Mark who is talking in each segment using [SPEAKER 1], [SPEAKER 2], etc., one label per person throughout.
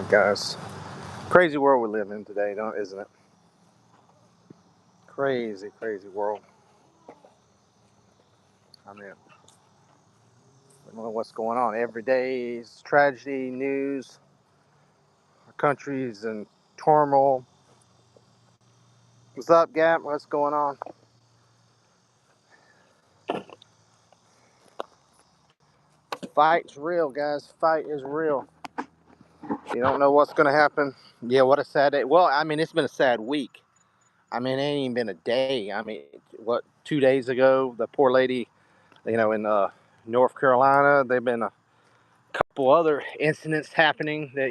[SPEAKER 1] my gosh. Crazy world we live in today, isn't it? Crazy, crazy world. I mean, I don't know what's going on. Every day is tragedy, news, our country's in turmoil. What's up, Gap? What's going on? Fight's real, guys. Fight is real. You don't know what's going to happen. Yeah, what a sad day. Well, I mean, it's been a sad week. I mean, it ain't even been a day. I mean, what, 2 days ago, the poor lady, in North Carolina, they've been a couple other incidents happening that,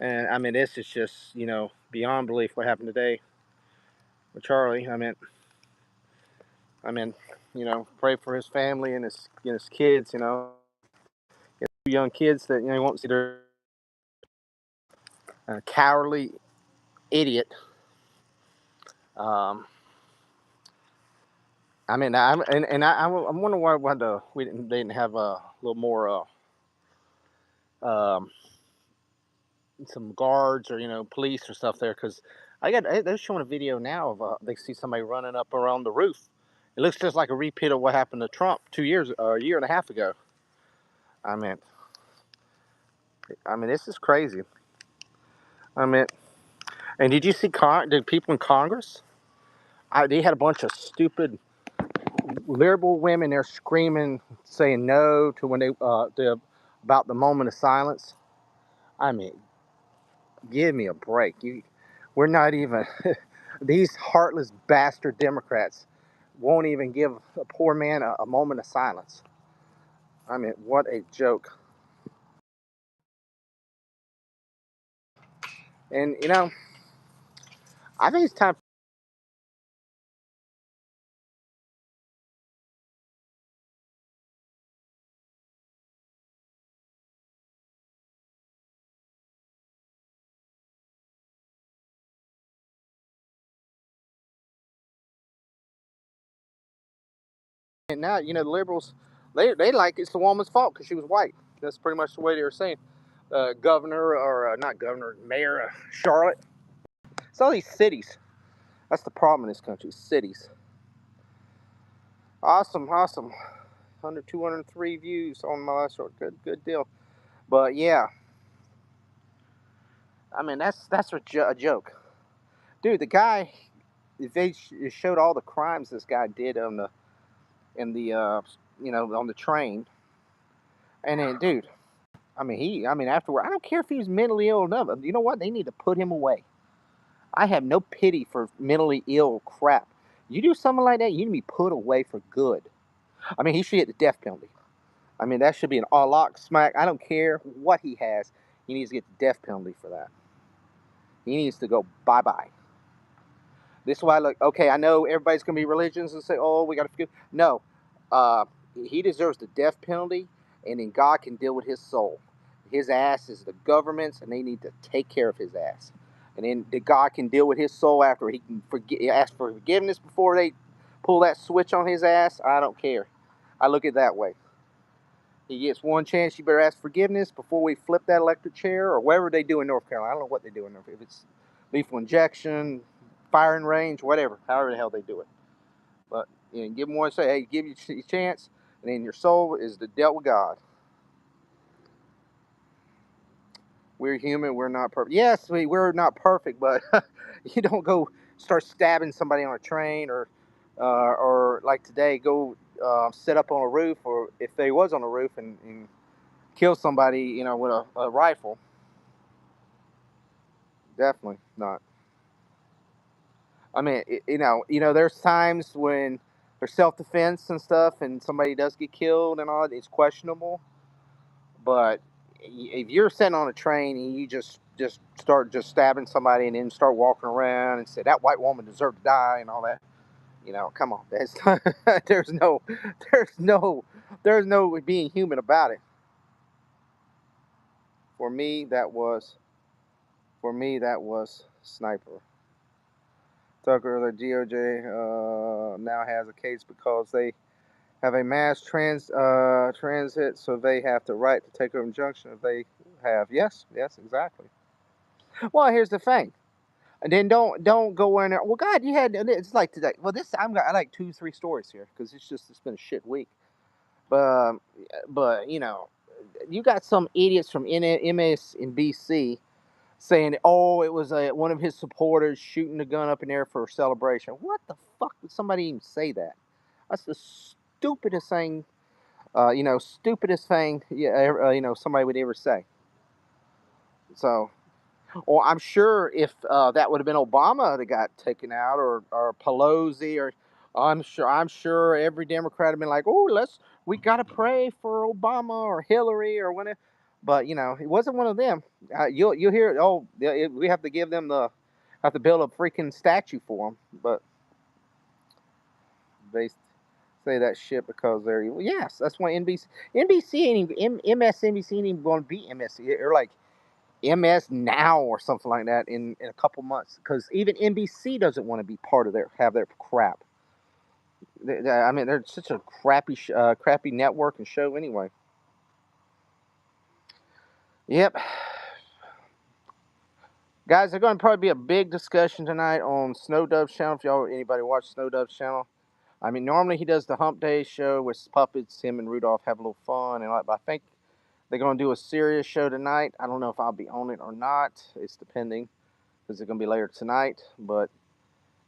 [SPEAKER 1] and I mean, this is just, beyond belief what happened today with Charlie. I mean, pray for his family and his kids, his two young kids that, won't see their cowardly idiot. Um, I mean, I'm wondering why they didn't have a little more, um, some guards or, police or stuff there. Because they're showing a video now of, they see somebody running up around the roof. It looks just like a repeat of what happened to Trump 2 years, a year and a half ago. I mean, this is crazy. I mean, and did you see did people in Congress? They had a bunch of stupid liberal women there screaming, saying no to when about the moment of silence. I mean, give me a break. We're not even these heartless bastard Democrats won't even give a poor man a moment of silence. I mean, what a joke. And I think it's time. And now, the liberals, they like it's the woman's fault because she was white. That's pretty much the way they were saying. Governor, or not governor, mayor of Charlotte. It's all these cities. That's the problem in this country, cities. Awesome, awesome. 203 views on my last short. Good deal. But yeah, I mean, that's a joke. Dude, the guy, they showed all the crimes this guy did in the on the train. And then, dude, afterward, I don't care if he was mentally ill or not. You know what? They need to put him away. I have no pity for mentally ill crap. You do something like that, you need to be put away for good. I mean, he should get the death penalty. I mean, that should be an all lock smack. I don't care what he has. He needs to get the death penalty for that. He needs to go bye bye. This is why, look, okay, I know everybody's going to be religious and say, oh, we got to forgive. No. Uh, he deserves the death penalty, and then God can deal with his soul. His ass is the government's, and they need to take care of his ass. And then God can deal with his soul after he can ask for forgiveness before they pull that switch on his ass. I don't care. I look at it that way. He gets one chance. You better ask forgiveness before we flip that electric chair or whatever they do in North Carolina. I don't know what they do in North Carolina. If it's lethal injection, firing range, whatever, however the hell they do it. But give him one, say, hey, give you a chance, and then your soul is dealt with God. We're human. We're not perfect. Yes, we're not perfect, but you don't go start stabbing somebody on a train or like today, go sit up on a roof, or if they was on a roof and kill somebody, with a rifle. Definitely not. I mean, there's times when there's self-defense and stuff, and somebody does get killed and all. It's questionable, but if you're sitting on a train and you just start just stabbing somebody and then start walking around and say that white woman deserved to die and all that, come on, there's no, there's no, there's no being human about it. For me, that was, Sniper. Tucker, the DOJ now has a case because they have a mass transit, so they have the right to take over injunction if they have. Yes, yes, exactly. Well, here's the thing. And then don't go in there. Well, God, you had it's like today. Well, this I like 2 3 stories here because it's been a shit week. But but you got some idiots from MS in BC saying, oh, it was one of his supporters shooting the gun up in there for a celebration. What the fuck would somebody even say that? That's the stupidest thing. Stupidest thing. Yeah, somebody would ever say. So, or I'm sure if that would have been Obama that got taken out, or Pelosi, or I'm sure every Democrat had been like, oh, we got to pray for Obama or Hillary or whatever. But it wasn't one of them. You'll hear, oh, we have to give them have to build a freaking statue for them, but they say that shit because they're evil. Yes, that's why NBC ain't even, MSNBC ain't even going to be MSC. They're like MS Now or something like that in a couple months, because even NBC doesn't want to be part of their crap. I mean, they're such a crappy network and show anyway. Yep, guys, there's going to probably be a big discussion tonight on Snow Dove's channel. If anybody watch Snow Dove's channel, I mean, normally he does the Hump Day show with puppets. Him and Rudolph have a little fun, and but I think they're going to do a serious show tonight. I don't know if I'll be on it or not. It's depending, because it's going to be later tonight, but.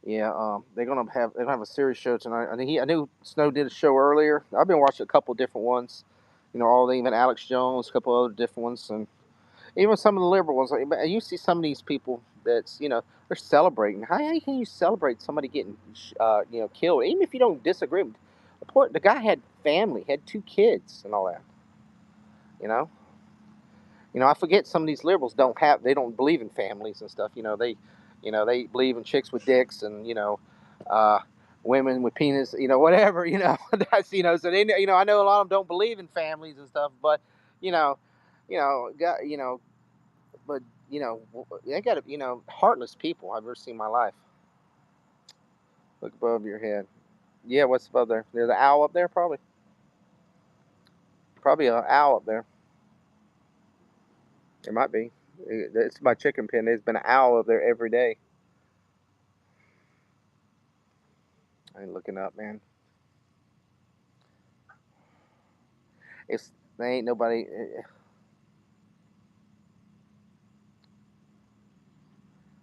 [SPEAKER 1] Yeah, they're gonna have a series show tonight. I knew Snow did a show earlier. I've been watching a couple different ones. Even Alex Jones, a couple other different ones, and even some of the liberal ones. But you see some of these people that's they're celebrating. How can you celebrate somebody getting killed, even if you don't disagree with the guy had family, had 2 kids, and all that. You know. I forget some of these liberals they don't believe in families and stuff. They believe in chicks with dicks and uh, women with penis. Whatever. That's so they I know a lot of them don't believe in families and stuff, but you know, got but they got heartless people I've ever seen in my life. Look above your head. Yeah, what's above there? There's an owl up there, probably an owl up there. It might be. It's my chicken pen. There's been an owl up there every day. I ain't looking up, man. It's There ain't nobody.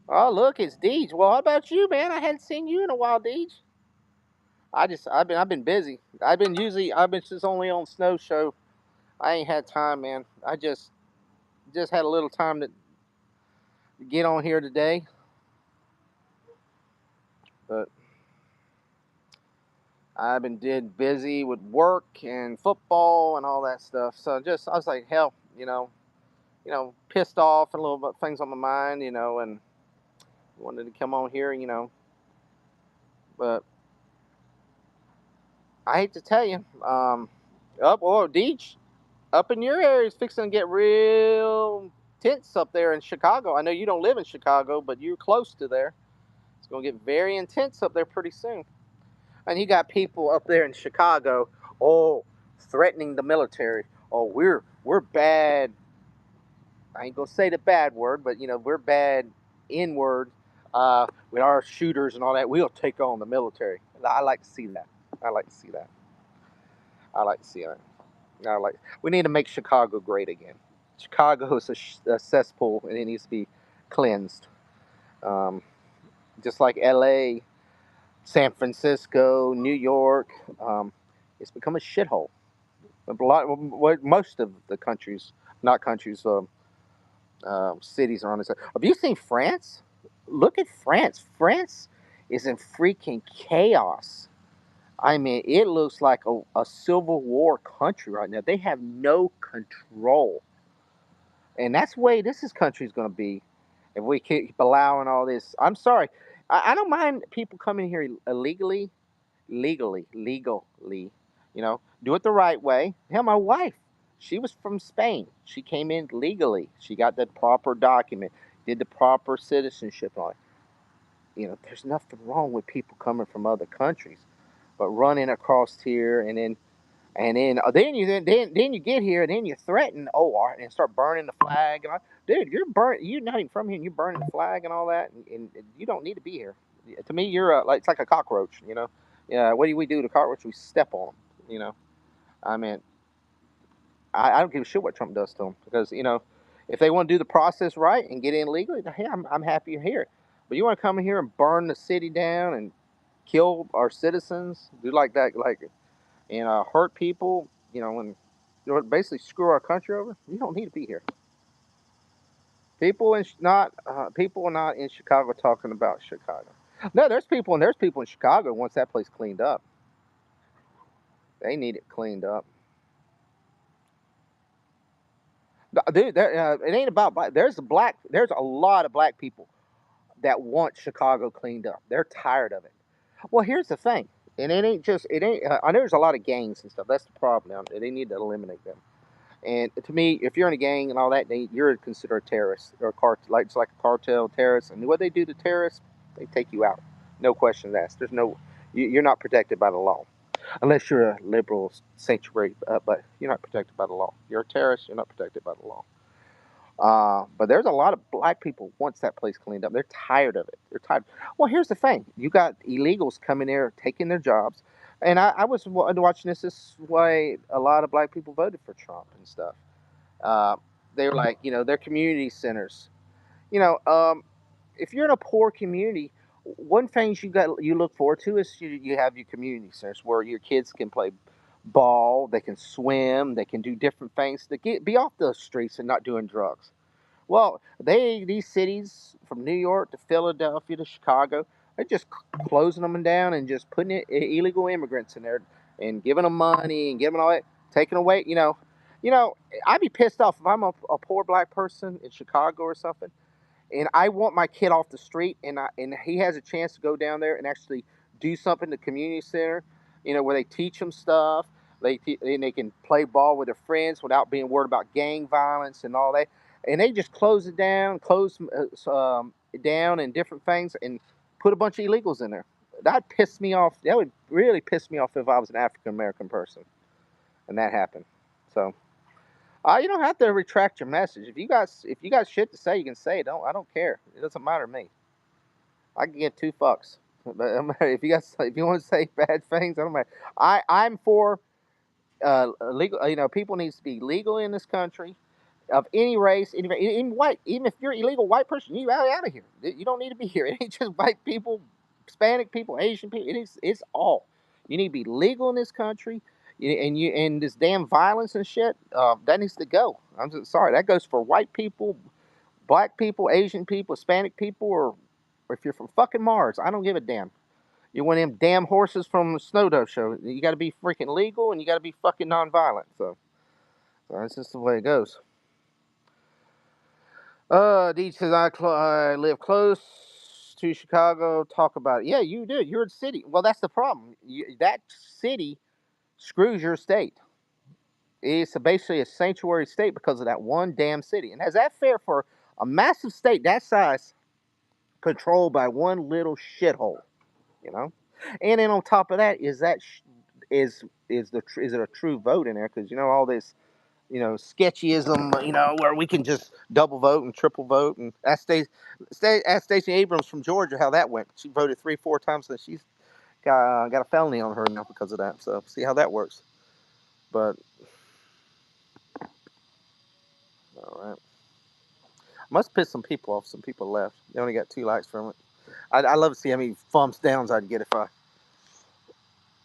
[SPEAKER 1] Oh, look, it's Deej. Well, how about you, man? I hadn't seen you in a while, Deej. I've been busy. I've been just only on Snow Show. I ain't had time, man. I just had a little time to get on here today, but I've been did busy with work and football and all that stuff. So I was like, hell, pissed off and a little bit things on my mind, and wanted to come on here, but I hate to tell you, Deej, up in your area is fixing to get real tense up there in Chicago. I know you don't live in Chicago, but you're close to there. It's going to get very intense up there pretty soon. And you got people up there in Chicago, oh, threatening the military. Oh, we're bad. I ain't gonna say the bad word, but we're bad inward with our shooters and all that. We'll take on the military. I like to see that. I like to see that. I like to see that. We need to make Chicago great again. Chicago is a cesspool and it needs to be cleansed. Um, just like L.A., San Francisco, New York, it's become a shithole. Most of the countries, not countries, cities around this. Have you seen France? Look at France. France is in freaking chaos. I mean, it looks like a civil war country right now. They have no control, and that's the way this country is going to be if we keep allowing all this. I'm sorry, I don't mind people coming here illegally, legally. Do it the right way. Hell, my wife, she was from Spain. She came in legally. She got the proper document, did the proper citizenship on it. There's nothing wrong with people coming from other countries, but running across here, and then you get here, and then you threaten OR and start burning the flag. And dude, you're burn. You're not even from here, and you're burning the flag and all that, and you don't need to be here. To me, you're like it's like a cockroach. Yeah. What do we do to cockroach? We step on them. I mean, I don't give a shit what Trump does to them because if they want to do the process right and get in legally, hey, I'm happy you're here. But you want to come in here and burn the city down and kill our citizens, do like that, like hurt people, and basically screw our country over. You don't need to be here. People are not in Chicago talking about Chicago. No, there's people in Chicago once that place cleaned up. They need it cleaned up. Dude, it ain't about black. There's a lot of black people that want Chicago cleaned up. They're tired of it. Well, here's the thing, and it ain't just it ain't. I know there's a lot of gangs and stuff. That's the problem now. They need to eliminate them. And to me, if you're in a gang and all that, you're considered a terrorist or like it's like a cartel terrorist. And what they do to terrorists, they take you out, no questions asked. You're not protected by the law unless you're a liberal sanctuary, but you're not protected by the law. You're a terrorist, you're not protected by the law. But there's a lot of black people once that place cleaned up. They're tired of it. They're tired. Well, here's the thing: you got illegals coming there taking their jobs, and I was watching this. This is why a lot of black people voted for Trump and stuff. Uh, they were like, they're community centers. You know, um, if you're in a poor community, one thing you look forward to is you have your community centers where your kids can play ball, they can swim, they can do different things to be off the streets and not doing drugs. Well, these cities from New York to Philadelphia to Chicago, they're just closing them down and just putting illegal immigrants in there and giving them money and giving them all that, taking away. I'd be pissed off if I'm a poor black person in Chicago or something, and I want my kid off the street, and he has a chance to go down there and actually do something in the community center, where they teach them stuff. And they can play ball with their friends without being worried about gang violence and all that. And they just close down and different things, and put a bunch of illegals in there. That pissed me off. That would really piss me off if I was an African American person and that happened. So. You don't have to retract your message. If you got shit to say, you can say it. I don't care. It doesn't matter to me. I can give two fucks. But if you want to say bad things, I don't matter. I'm for legal. People needs to be legal in this country, of any race, even white. Even if you're illegal white person, you out of here. You don't need to be here. It ain't just white people, Hispanic people, Asian people. It's all. You need to be legal in this country. And this damn violence and shit, that needs to go. I'm just sorry. That goes for white people, black people, Asian people, Hispanic people, or if you're from fucking Mars. I don't give a damn. You want them damn horses from the Snowdo show. You got to be freaking legal, and you got to be fucking nonviolent. So that's just the way it goes. Deej says I live close to Chicago. Talk about it. Yeah, you do. You're in the city. Well, that's the problem. That city screws your state. It's basically a sanctuary state because of that one damn city. And is that fair for a massive state that size controlled by one little shithole? You know. And then on top of that, is it a true vote in there? Because all this sketchyism, where we can just double vote and triple vote. And ask Stacey Abrams from Georgia how that went. She voted 3-4 times, and she's got a felony on her now because of that. So see how that works. But all right, must piss some people off. Some people left. They only got 2 likes from it. I love to see how many thumbs downs I'd get if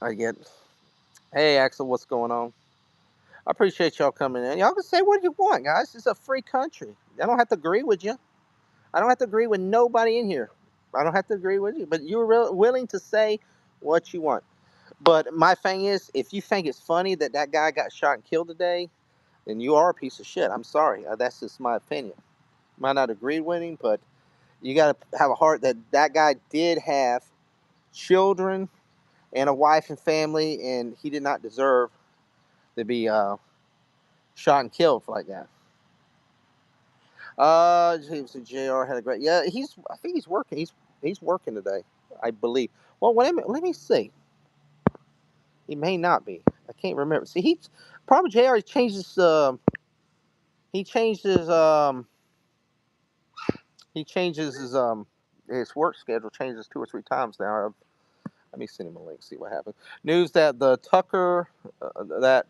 [SPEAKER 1] I get. Hey Axel, what's going on? I appreciate y'all coming in. Y'all can say what you want, guys. It's a free country. I don't have to agree with you. I don't have to agree with nobody in here. I don't have to agree with you, but you're willing to say what you want. But my thing is, if you think it's funny that guy got shot and killed today, then you are a piece of shit. I'm sorry. That's just my opinion. Might not agree with him, but you got to have a heart that guy did have children and a wife and family, and he did not deserve to be shot and killed like that. Jr. had a great. Yeah, I think he's working. He's working today, I believe. Well, let me see. He may not be. I can't remember. See, he probably Jr. He changed his he changes his work schedule changes 2 or 3 times now. Let me send him a link. See what happens. News that Tucker, the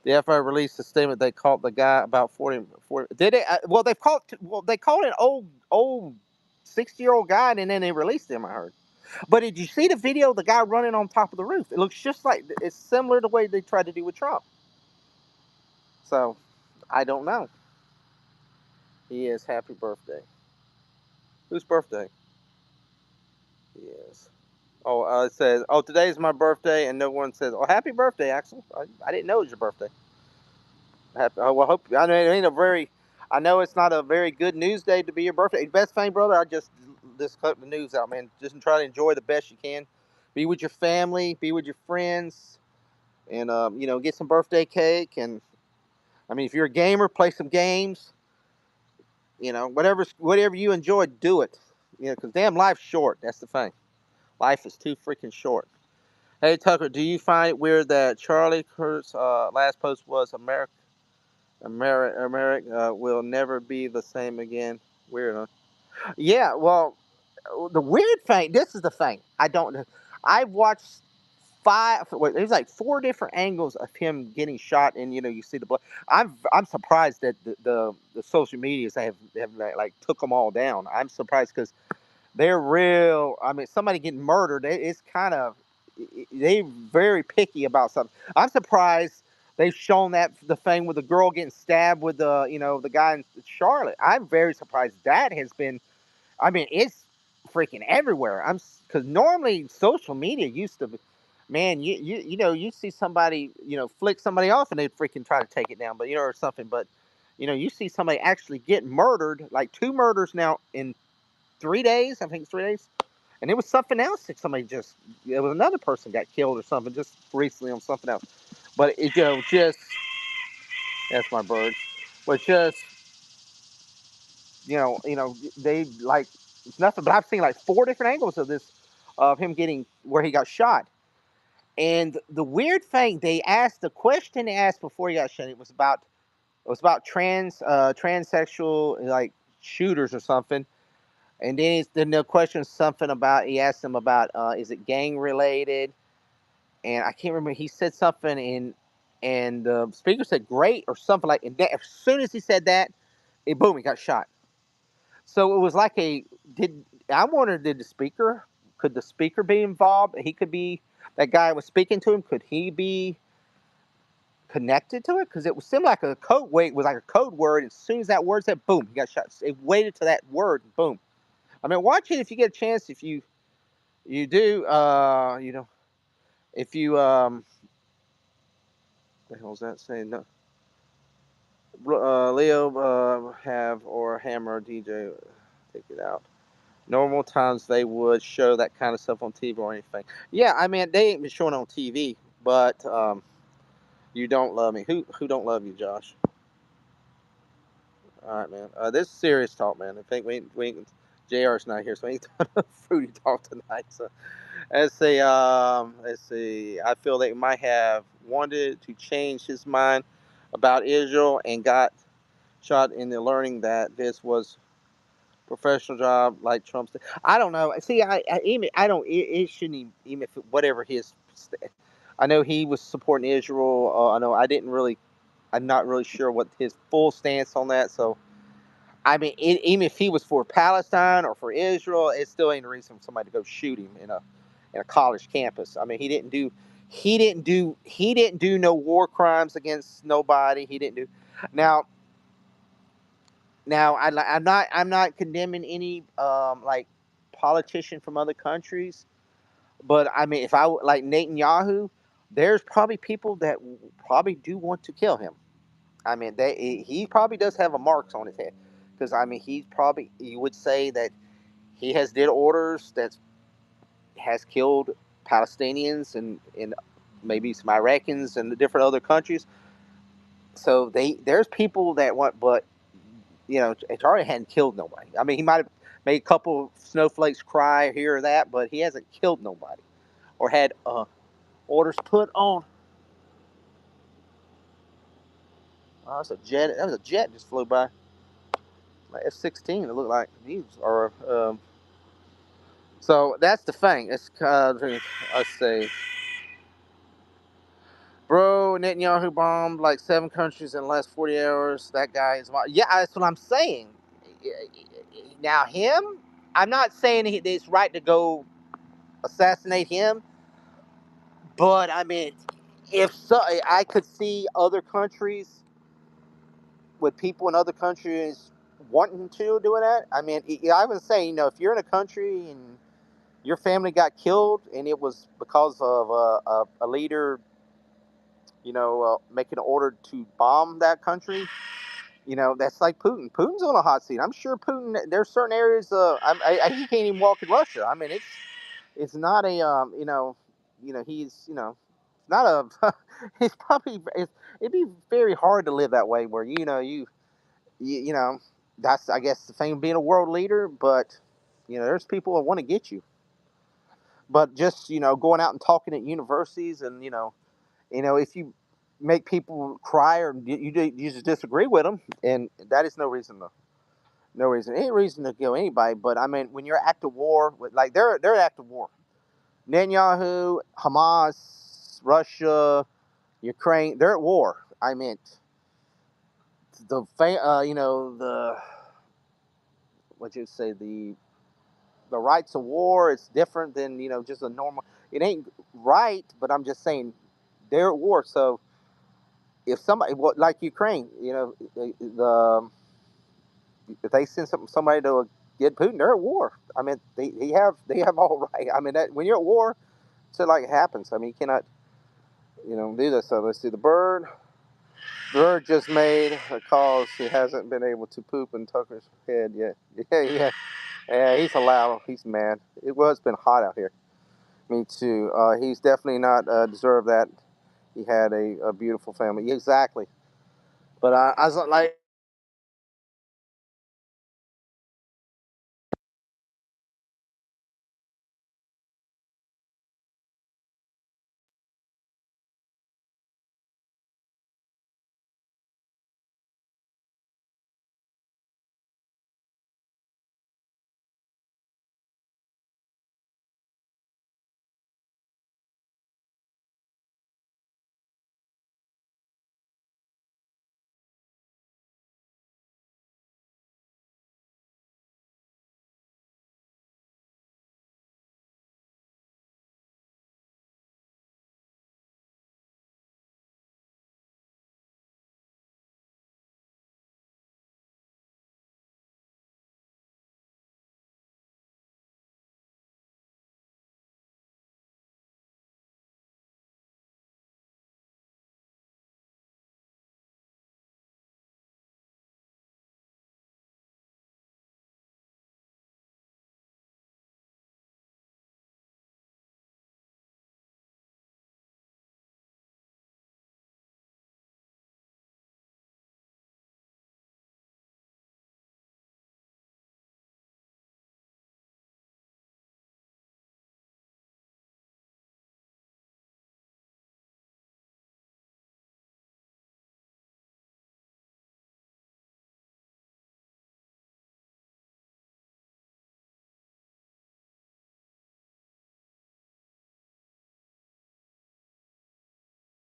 [SPEAKER 1] FBI released a statement. They called the guy about 40. Did it? Well, they called an old 60-year-old guy, and then they released him. I heard. But did you see the video of the guy running on top of the roof? It looks just like it's similar to the way they tried to do with Trump. So I don't know. He is happy birthday. Whose birthday? Yes. Oh, it says, "Oh, today's my birthday," and no one says, "Oh, happy birthday, Axel." I didn't know it was your birthday. Happy, oh, well, hope I know it ain't a very. I know it's not a very good news day to be your birthday. Best thing, brother. I just cut the news out, man. Just try to enjoy the best you can. Be with your family. Be with your friends, and get some birthday cake. And I mean, if you're a gamer, play some games. Whatever you enjoy, do it. Because damn, life's short. That's the thing. Life is too freaking short. Hey Tucker, do you find it weird that Charlie Kirk's last post was America will never be the same again? Weird, huh? Yeah, well, the weird thing. This is the thing. I don't know. I've watched five. There's like 4 different angles of him getting shot, and you see the blood. I'm surprised that the social medias have like took them all down. I'm surprised because they're real. I mean, somebody getting murdered, it's kind of they very picky about something. I'm surprised they've shown that the thing with the girl getting stabbed with the guy in Charlotte. I'm very surprised that has been. I mean, it's freaking everywhere. Because normally social media used to. Man, you see somebody flick somebody off and they'd freaking try to take it down, but or something. But you see somebody actually get murdered, like 2 murders now in 3 days. I think it's 3 days. And it was something else that somebody it was another person got killed or something just recently on something else. But just, that's my birds. But just, they like, it's nothing, but I've seen like 4 different angles of this, of him getting where he got shot. And the weird thing, the question they asked before he got shot, it was about transsexual, like, shooters or something. And then the question something about, he asked him about, is it gang related? And I can't remember. He said something, and the speaker said great or something like. And as soon as he said that, boom, he got shot. So it was like did I wondered, could the speaker be involved? He could be, that guy was speaking to him. Could he be connected to it? Because it was seemed like a code wait was like a code word. As soon as that word said boom, he got shot. It waited to that word, boom. I mean, watch it if you get a chance. If you do, if you what the hell's that saying? No, Leo have or Hammer DJ take it out. Normal times they would show that kind of stuff on TV or anything. Yeah, I mean they ain't been showing on TV, but you don't love me. Who don't love you, Josh? All right, man. This is serious talk, man. I think we JR's not here, so we ain't talking fruity talk tonight. So let's see. I feel they might have wanted to change his mind about Israel and got shot in the learning that this was professional job like Trump's. I don't know. See, I don't. It shouldn't even if whatever his. I know he was supporting Israel. I know I didn't really. I'm not really sure what his full stance on that. So I mean, even if he was for Palestine or for Israel, it still ain't a reason for somebody to go shoot him in a college campus. I mean, he didn't do no war crimes against nobody. He didn't do. Now I'm not condemning any like politician from other countries, but I mean if I like Netanyahu, there's probably people that probably do want to kill him. I mean he probably does have a marks on his head because I mean you would say that he has did orders that has killed Palestinians and maybe some Iraqis and the different other countries. So there's people that want, but Charlie hadn't killed nobody. I mean, he might have made a couple snowflakes cry here or that, but he hasn't killed nobody or had Orders put on. Oh, that's a jet. That was a jet just flew by. Like F-16. It looked like these are. So that's the thing. It's let's see. Bro, Netanyahu bombed like 7 countries in the last 40 hours. That guy is. Yeah, that's what I'm saying. Now, him, I'm not saying it's right to go assassinate him, but I mean, if so, I could see other countries with people in other countries wanting to do that. I mean, I would say, if you're in a country and your family got killed and it was because of a leader, making an order to bomb that country. That's like Putin. Putin's on a hot seat. I'm sure Putin. There's certain areas. He can't even walk in Russia. I mean, it's not a he's not a. It's probably it'd be very hard to live that way where you know that's I guess the thing of being a world leader. But there's people that want to get you. But just going out and talking at universities and if you make people cry or you just disagree with them, and that is no reason to no reason any reason to kill anybody. But I mean, when you're at the war, like they're at the war. Netanyahu, Hamas, Russia, Ukraine, they're at war. I meant the what you say the rights of war. It's different than just a normal. It ain't right, but I'm just saying they're at war. So if somebody like Ukraine, if they send somebody to get Putin, they're at war. I mean, they have all right. I mean, that when you're at war, so like it happens. I mean, you cannot do this. So let's see. The bird just made a call. She hasn't been able to poop in Tucker's head yet. Yeah. He's allowed. He's mad. It's been hot out here. Me too. He's definitely not deserved that. He had a beautiful family. Exactly. But I was like.